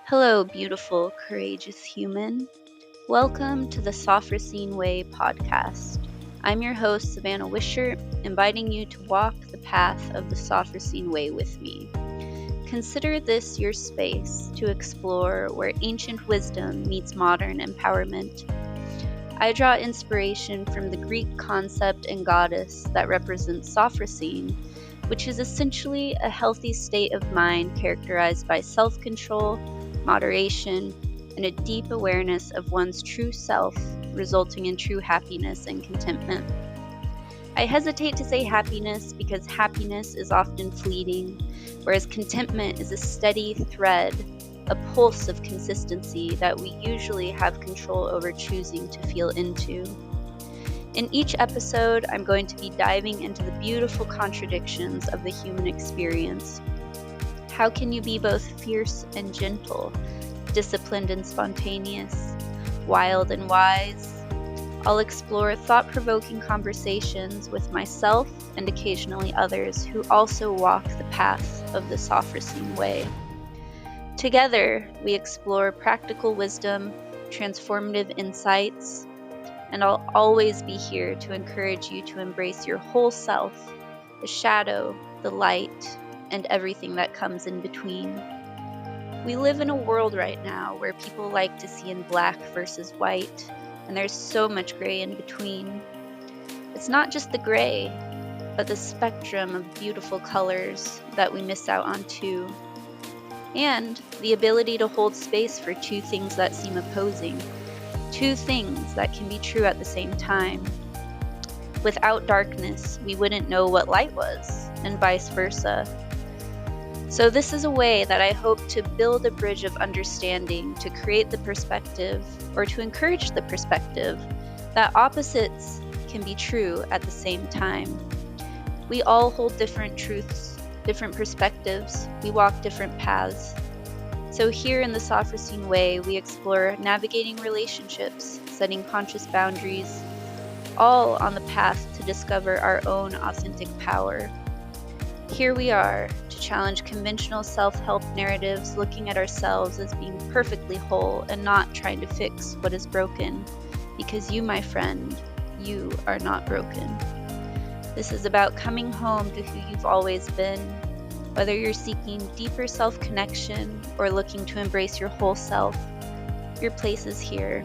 Hello, beautiful, courageous human. Welcome to the Sophrosyne Way podcast. I'm your host, Savannah Wishart, inviting you to walk the path of the Sophrosyne Way with me. Consider this your space to explore where ancient wisdom meets modern empowerment. I draw inspiration from the Greek concept and goddess that represents Sophrosyne, which is essentially a healthy state of mind characterized by self-control, moderation, and a deep awareness of one's true self, resulting in true happiness and contentment. I hesitate to say happiness because happiness is often fleeting, whereas contentment is a steady thread, a pulse of consistency that we usually have control over choosing to feel into. In each episode, I'm going to be diving into the beautiful contradictions of the human experience. How can you be both fierce and gentle, disciplined and spontaneous, wild and wise? I'll explore thought-provoking conversations with myself and occasionally others who also walk the path of the Sophrosyne Way. Together, we explore practical wisdom, transformative insights, and I'll always be here to encourage you to embrace your whole self, the shadow, the light, and everything that comes in between. We live in a world right now where people like to see in black versus white, and there's so much gray in between. It's not just the gray, but the spectrum of beautiful colors that we miss out on too. And the ability to hold space for two things that seem opposing, two things that can be true at the same time. Without darkness, we wouldn't know what light was, and vice versa. So this is a way that I hope to build a bridge of understanding, to create the perspective, or to encourage the perspective, that opposites can be true at the same time. We all hold different truths, different perspectives, we walk different paths. So here in the Sophrosyne Way, we explore navigating relationships, setting conscious boundaries, all on the path to discover our own authentic power. Here we are to challenge conventional self-help narratives, looking at ourselves as being perfectly whole and not trying to fix what is broken, because you, my friend, you are not broken. This is about coming home to who you've always been. Whether you're seeking deeper self-connection or looking to embrace your whole self, your place is here.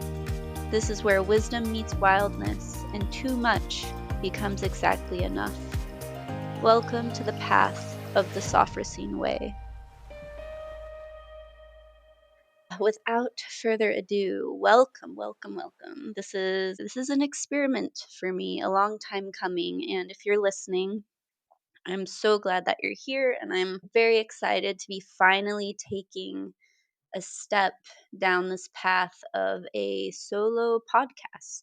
This is where wisdom meets wildness, and too much becomes exactly enough. Welcome to the path of the Sophrosyne Way. Without further ado, welcome. This is an experiment for me, a long time coming, and if you're listening, I'm so glad that you're here, and I'm very excited to be finally taking a step down this path of a solo podcast.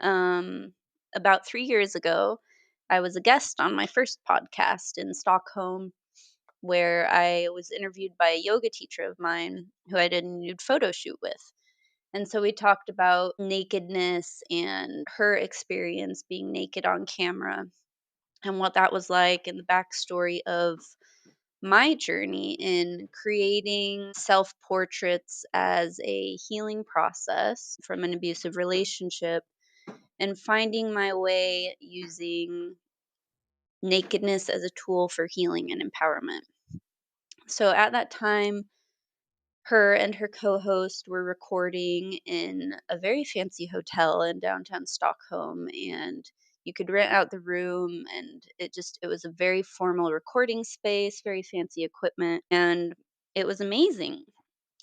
About 3 years ago, I was a guest on my first podcast in Stockholm, where I was interviewed by a yoga teacher of mine who I did a nude photo shoot with. And so we talked about nakedness and her experience being naked on camera and what that was like, and the backstory of my journey in creating self portraits as a healing process from an abusive relationship and finding my way using nakedness as a tool for healing and empowerment. So at that time, her and her co host were recording in a very fancy hotel in downtown Stockholm, and you could rent out the room, and it was a very formal recording space, very fancy equipment, and it was amazing.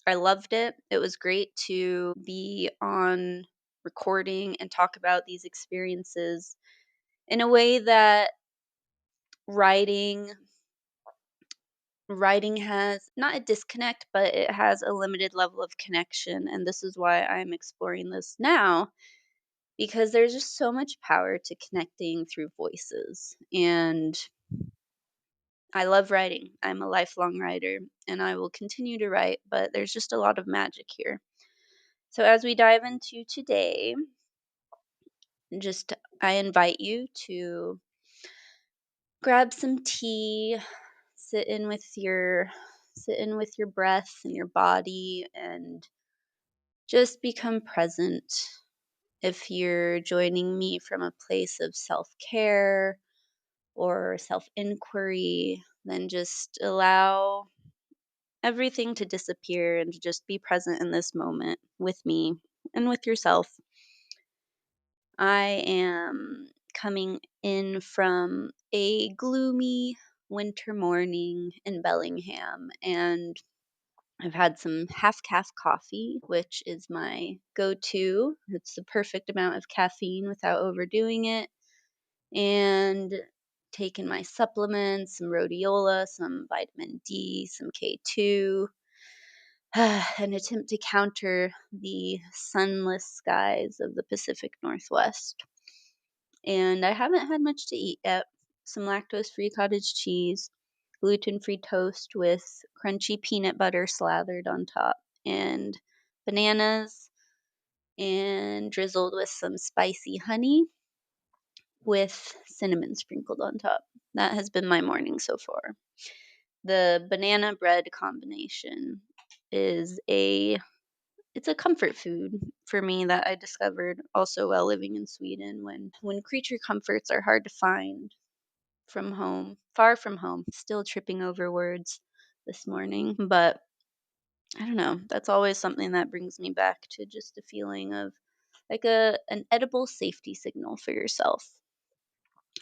I loved it. It was great to be on recording and talk about these experiences in a way that writing writing has not a disconnect, but it has a limited level of connection. And this is why I'm exploring this now, because there's just so much power to connecting through voices. And I love writing. I'm a lifelong writer and I will continue to write, but there's just a lot of magic here. So as we dive into today, just I invite you to grab some tea, sit in with your Sit in with your breath and your body and just become present. If you're joining me from a place of self care or self inquiry, then just allow everything to disappear and to just be present in this moment with me and with yourself. I am coming in from a gloomy winter morning in Bellingham, and I've had some half calf coffee, which is my go to. It's the perfect amount of caffeine without overdoing it. And taken my supplements, some rhodiola, some vitamin D, some K2, an attempt to counter the sunless skies of the Pacific Northwest. And I haven't had much to eat yet. Some lactose free cottage cheese, gluten free toast with crunchy peanut butter slathered on top, and bananas, and drizzled with some spicy honey with cinnamon sprinkled on top. That has been my morning so far. The banana bread combination is it's a comfort food for me that I discovered also while living in Sweden when creature comforts are hard to find from home, far from home. Still tripping over words this morning, but I don't know. That's always something that brings me back to just a feeling of like an edible safety signal for yourself.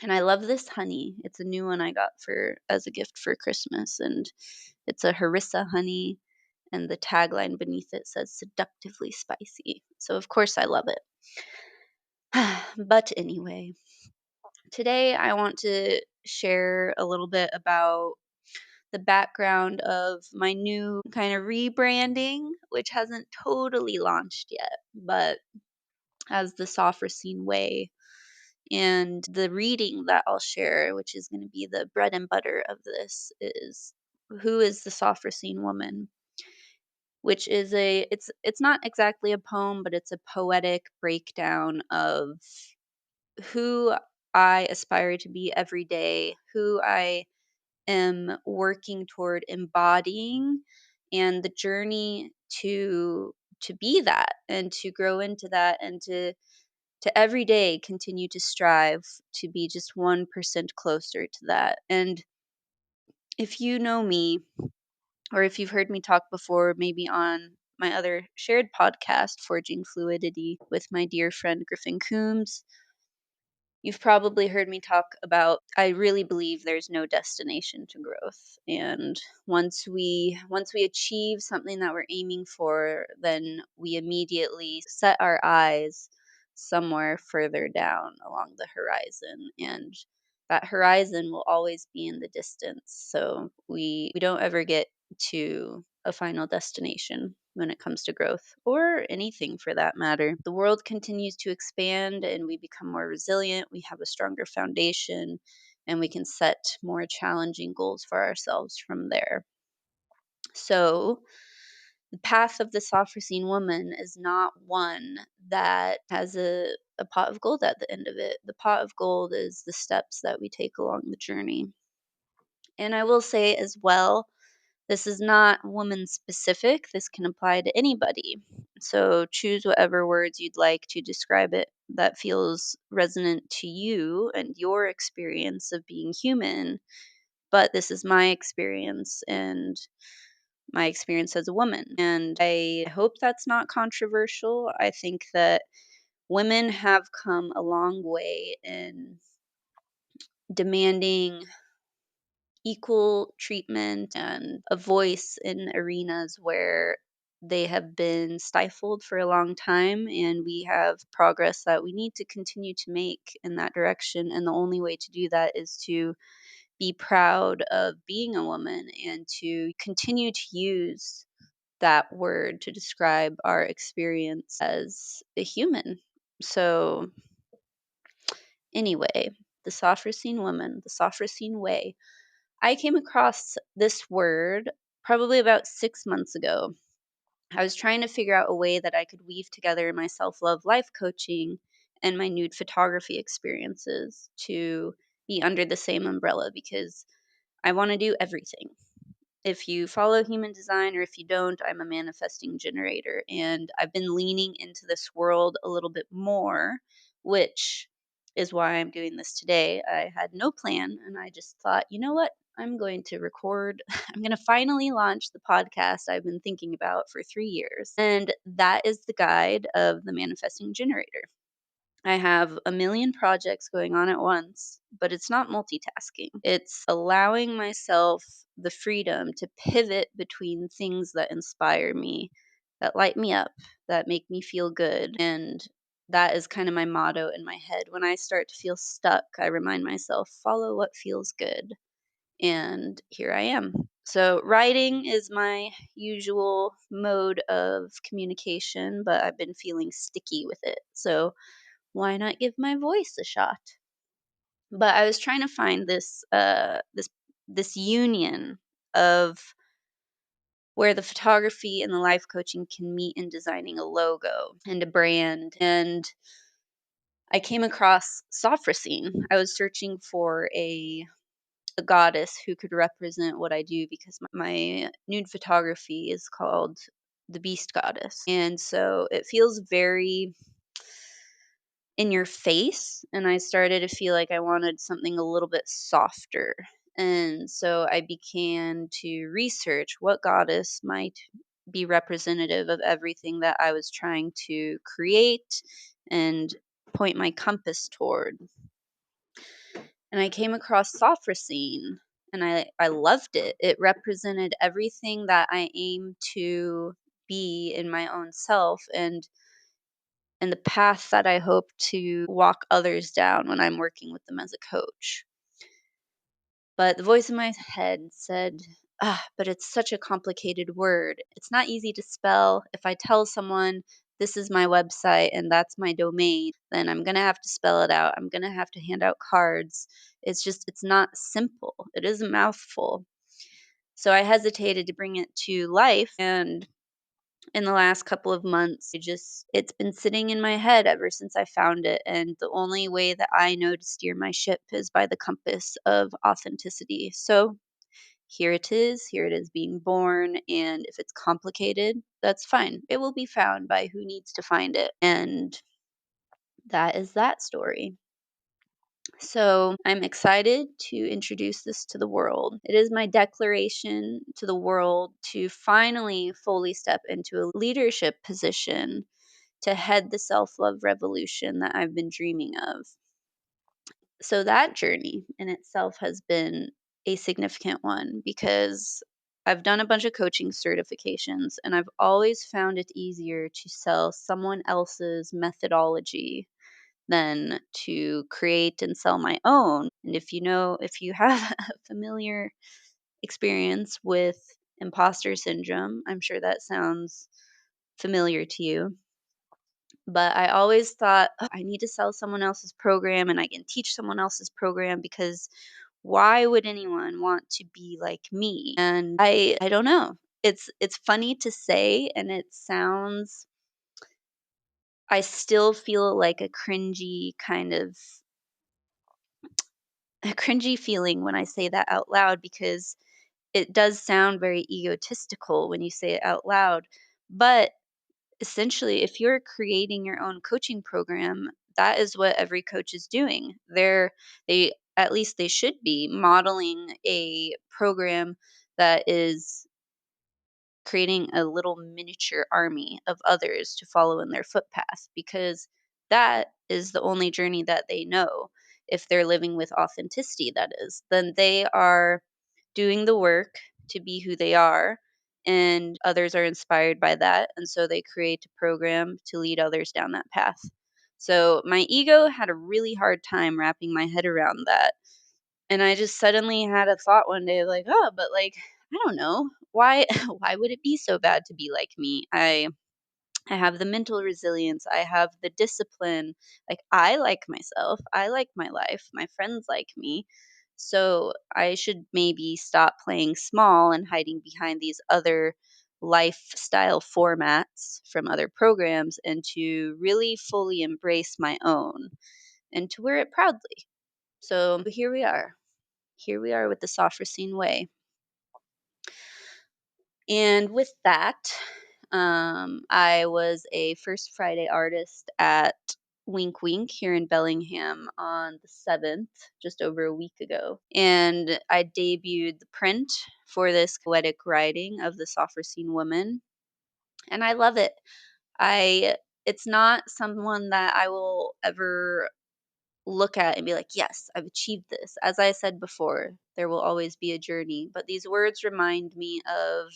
And I love this honey. It's a new one I got for as a gift for Christmas, and it's a harissa honey, and the tagline beneath it says seductively spicy. So of course I love it. But anyway, today I want to share a little bit about the background of my new kind of rebranding, which hasn't totally launched yet, but as the Sophrosyne Way. And the reading that I'll share, which is going to be the bread and butter of this, is Who is the Sophrosyne Woman? Which is it's not exactly a poem, but it's a poetic breakdown of who I aspire to be every day, who I am working toward embodying, and the journey to be that and to grow into that, and to every day continue to strive to be just 1% closer to that. And if you know me, or if you've heard me talk before, maybe on my other shared podcast, Forging Fluidity, with my dear friend Griffin Coombs, you've probably heard me talk about I really believe there's no destination to growth. And once we achieve something that we're aiming for, then we immediately set our eyes somewhere further down along the horizon. And that horizon will always be in the distance. So we don't ever get to a final destination when it comes to growth, or anything for that matter. The world continues to expand and we become more resilient, we have a stronger foundation, and we can set more challenging goals for ourselves from there. So, the path of the Sophrosyne woman is not one that has a pot of gold at the end of it. The pot of gold is the steps that we take along the journey. And I will say as well, this is not woman specific. This can apply to anybody. So choose whatever words you'd like to describe it that feels resonant to you and your experience of being human. But this is my experience and my experience as a woman. And I hope that's not controversial. I think that women have come a long way in demanding equal treatment and a voice in arenas where they have been stifled for a long time, and we have progress that we need to continue to make in that direction. And the only way to do that is to be proud of being a woman and to continue to use that word to describe our experience as a human. So, anyway, the Sophrosyne woman, the Sophrosyne way. I came across this word probably about 6 months ago. I was trying to figure out a way that I could weave together my self love life coaching and my nude photography experiences to be under the same umbrella, because I want to do everything. If you follow human design or if you don't, I'm a manifesting generator. And I've been leaning into this world a little bit more, which is why I'm doing this today. I had no plan and I just thought, you know what? I'm going to record. I'm going to finally launch the podcast I've been thinking about for 3 years. And that is the guide of the manifesting generator. I have a million projects going on at once, but it's not multitasking. It's allowing myself the freedom to pivot between things that inspire me, that light me up, that make me feel good. And that is kind of my motto in my head. When I start to feel stuck, I remind myself, follow what feels good. And here I am. So, writing is my usual mode of communication, but I've been feeling sticky with it. So, why not give my voice a shot? But I was trying to find this union of where the photography and the life coaching can meet in designing a logo and a brand. And I came across Sophrosyne. I was searching for a goddess who could represent what I do because my nude photography is called the Beast Goddess. And so it feels very in your face, and I started to feel like I wanted something a little bit softer. And so I began to research what goddess might be representative of everything that I was trying to create and point my compass toward. And I came across Sophrosyne and I loved it. It represented everything that I aim to be in my own self and the path that I hope to walk others down when I'm working with them as a coach. But the voice in my head said, but it's such a complicated word. It's not easy to spell. If I tell someone this is my website and that's my domain, then I'm going to have to spell it out. I'm going to have to hand out cards. It's not simple. It is a mouthful. So I hesitated to bring it to life. And in the last couple of months, it's been sitting in my head ever since I found it. And the only way that I know to steer my ship is by the compass of authenticity. So here it is. Here it is being born. And if it's complicated, that's fine. It will be found by who needs to find it. And that is that story. So I'm excited to introduce this to the world. It is my declaration to the world to finally fully step into a leadership position to head the self love revolution that I've been dreaming of. So that journey in itself has been a significant one because I've done a bunch of coaching certifications and I've always found it easier to sell someone else's methodology than to create and sell my own. And if you have a familiar experience with imposter syndrome, I'm sure that sounds familiar to you. But I always thought, "Oh, I need to sell someone else's program and I can teach someone else's program because why would anyone want to be like me?" And I don't know. It's funny to say and it sounds I still feel like a cringy feeling when I say that out loud because it does sound very egotistical when you say it out loud. But essentially, if you're creating your own coaching program, that is what every coach is doing. They at least they should be modeling a program that is creating a little miniature army of others to follow in their footpath because that is the only journey that they know. If they're living with authenticity, that is, then they are doing the work to be who they are, and others are inspired by that. And so they create a program to lead others down that path. So my ego had a really hard time wrapping my head around that. And I just suddenly had a thought one day like, "Oh, but like, I don't know. Why why would it be so bad to be like me? I have the mental resilience. I have the discipline. Like I like myself. I like my life. My friends like me. So I should maybe stop playing small and hiding behind these other lifestyle formats from other programs and to really fully embrace my own and to wear it proudly." So here we are. Here we are with the Sophrosyne Way. And with that, I was a First Friday artist at Wink Wink here in Bellingham on the 7th, just over a week ago. And I debuted the print for this poetic writing of the Sophrosyne Woman. And I love it. It's not someone that I will ever look at and be like, yes, I've achieved this. As I said before, there will always be a journey. But these words remind me of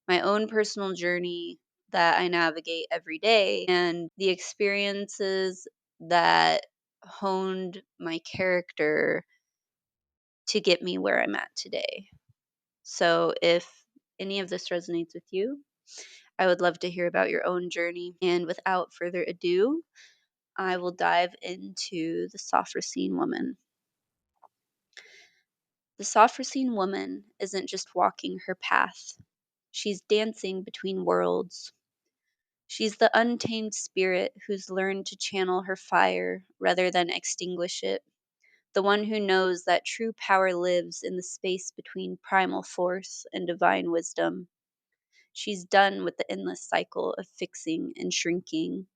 my own personal journey that I navigate every day and the experiences that honed my character to get me where I'm at today. So if any of this resonates with you, I would love to hear about your own journey. And without further ado, I will dive into the Sophrosyne Woman. The Sophrosyne Woman isn't just walking her path. She's dancing between worlds. She's the untamed spirit who's learned to channel her fire rather than extinguish it, the one who knows that true power lives in the space between primal force and divine wisdom. She's done with the endless cycle of fixing and shrinking.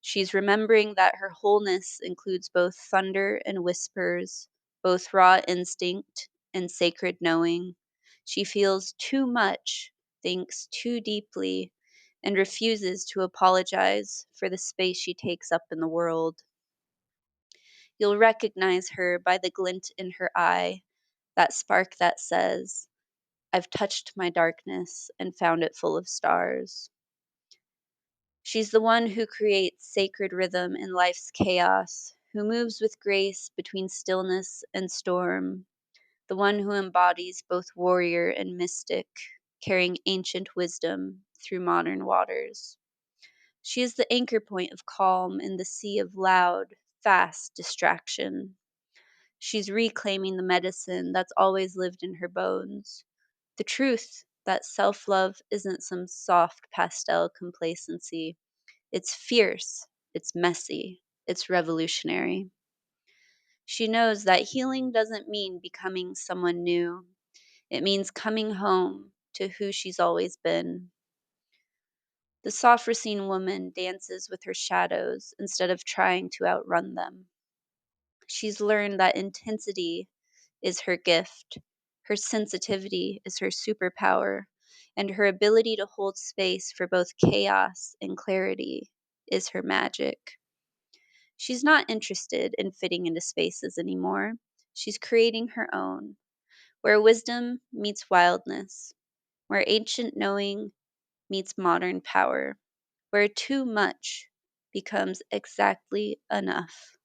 She's remembering that her wholeness includes both thunder and whispers, both raw instinct and sacred knowing. She feels too much, thinks too deeply, and refuses to apologize for the space she takes up in the world. You'll recognize her by the glint in her eye, that spark that says, I've touched my darkness and found it full of stars. She's the one who creates sacred rhythm in life's chaos, who moves with grace between stillness and storm, the one who embodies both warrior and mystic, carrying ancient wisdom through modern waters. She is the anchor point of calm in the sea of loud, fast distraction. She's reclaiming the medicine that's always lived in her bones, the truth that self-love isn't some soft pastel complacency. It's fierce, it's messy, it's revolutionary. She knows that healing doesn't mean becoming someone new. It means coming home to who she's always been. The Sophrosyne woman dances with her shadows instead of trying to outrun them. She's learned that intensity is her gift, her sensitivity is her superpower, and her ability to hold space for both chaos and clarity is her magic. She's not interested in fitting into spaces anymore. She's creating her own, where wisdom meets wildness, where ancient knowing meets modern power, where too much becomes exactly enough.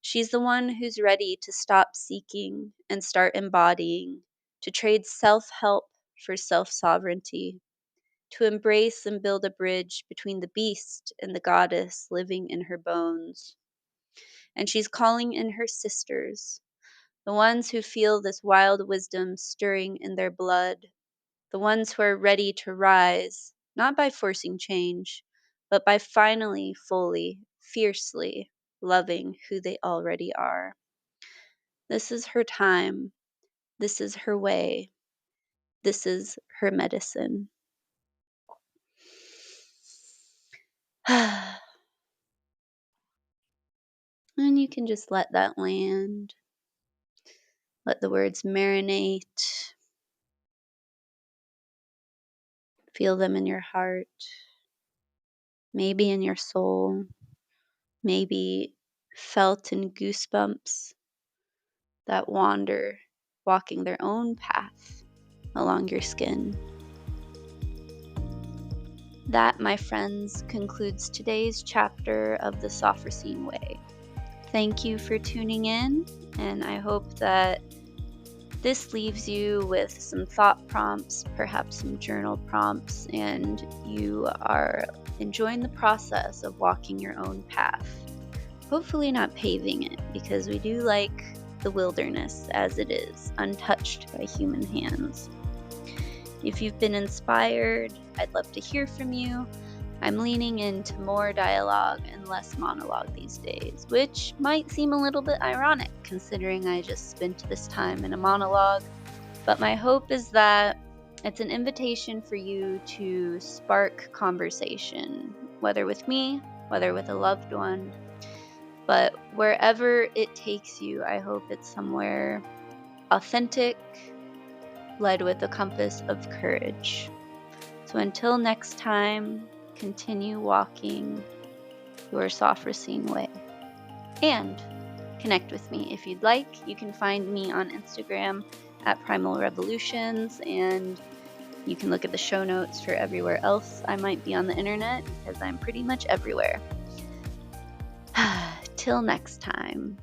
She's the one who's ready to stop seeking and start embodying, to trade self-help for self-sovereignty, to embrace and build a bridge between the beast and the goddess living in her bones. And she's calling in her sisters, the ones who feel this wild wisdom stirring in their blood, the ones who are ready to rise, not by forcing change, but by finally, fully, fiercely loving who they already are. This is her time. This is her way. This is her medicine. And you can just let that land. Let the words marinate. Feel them in your heart, maybe in your soul, maybe felt in goosebumps that wander, walking their own path along your skin. That, my friends, concludes today's chapter of the Sophrosyne Way. Thank you for tuning in, and I hope that this leaves you with some thought prompts, perhaps some journal prompts, and you are enjoying the process of walking your own path. Hopefully not paving it, because we do like the wilderness as it is, untouched by human hands. If you've been inspired, I'd love to hear from you. I'm leaning into more dialogue and less monologue these days, which might seem a little bit ironic considering I just spent this time in a monologue. But my hope is that It's an invitation for you to spark conversation, whether with me, whether with a loved one. But wherever it takes you, I hope it's somewhere authentic, led with a compass of courage. So until next time, continue walking your Sophrosyne way. And connect with me if you'd like. You can find me on Instagram at Primal Revolutions, and you can look at the show notes for everywhere else I might be on the internet, because I'm pretty much everywhere. Till next time.